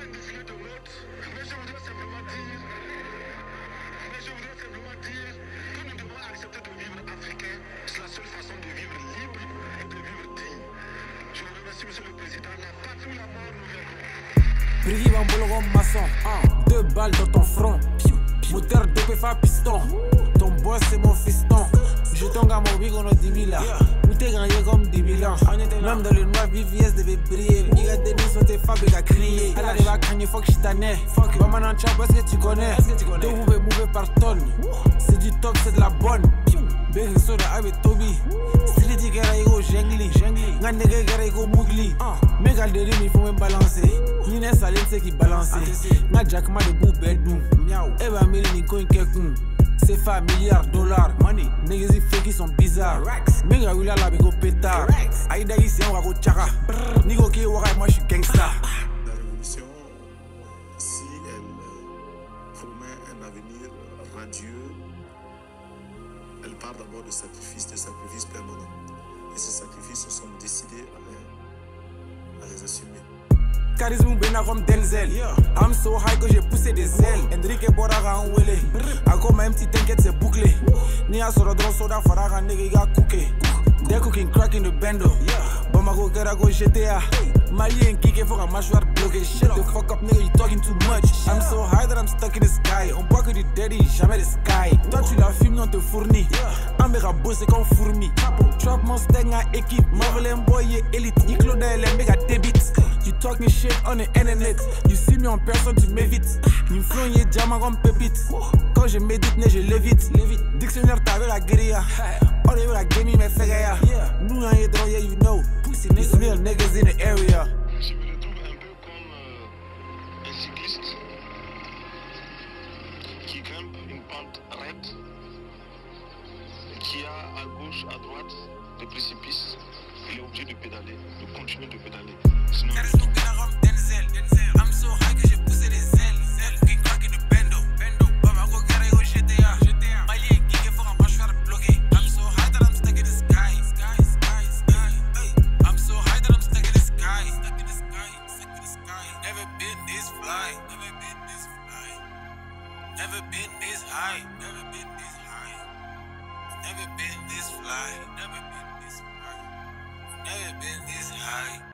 pas une défilée de mode, mais je voudrais simplement dire que nous devons accepter de vivre africain. C'est la seule façon de vivre libre et de vivre digne. Je vous remercie, Monsieur le Président. La patrie, la mort nous viendront. Brille en boulot comme maçon, 2 balles dans ton front. Moteur dopé fa piston. Ton boss c'est mon fiston. Je t'en gamme au big on a 10 000 là. Nous t'es gagné comme 10 000 ans. Même dans le noir, VVS devait briller. Nigga des mises sont tes fabriques à crier. Elle arrive à craigner, fuck j'suis tanné. Bah maintenant tu vois ce que tu connais. Deux vous pouvez mouver par tonne. C'est du top, c'est de la bonne. Big soda avec Toby. Stylé dit qu'elle a jengli. Nga nigga qu'elle a mougli. Mégal de rime il faut me balancer. Nina Saline c'est qui balance. Nga Jack ma de bout bedroom. Eva Mili ni coin kekun. C'est fa milliards dollars. Money. Niggas ils fake ils sont bizarres. Méga wila la bigo pétard. Aïda ici on va go tchaka. Nigo qui wara moi je suis gangsta. La révolution, si elle promet un avenir radieux, elle part d'abord de sacrifices permanents. Et ces sacrifices, nous sommes décidés à les assumer. Charisme bena comme Denzel. I'm so high que j'ai poussé des ailes. Enrique Boraga en wele. Ako même si t'inquiète c'est bouclé. Ni a soro dron soda faraga nigga cooké. They cooking crack in the bando. Bamako Garago GTA. Malien kick faut un mâchoire bloqué. Shut the fuck up nigga, you talking too much. I'm so high that I'm stuck in the sky. On voit que du daddy, jamais the sky. Toi tu la filmes, on te fournit. Amera bossé comme fourmi. Trap mon steng à équipe. Marvel boy et élite. Niclo les méga débit. You talking shit on the internet. You see me en personne, tu m'évites. You me flon yé diamant comme pépite. Quand je médite, je l'évite. Dictionnaire t'avais la guérilla. All they la game, mais fait gaya. Nous on yé drôle, yeah you know. It's real niggas in the area. Je me retrouve un peu comme un cycliste qui grimpe une pente raide et qui a à gauche, à droite des précipices. Il est obligé de pédaler, de continuer de pédaler. Sinon, I'm so high que j'ai poussé des ailes. Cooking crack in the bando. Bamako Garago GTA. Malien kick faut un mâchoire bloqué. I'm so high that I'm stuck in the sky. I'm so high that I'm stuck in the sky. Never been this fly. Never been this high. Never been this fly. Never been this high.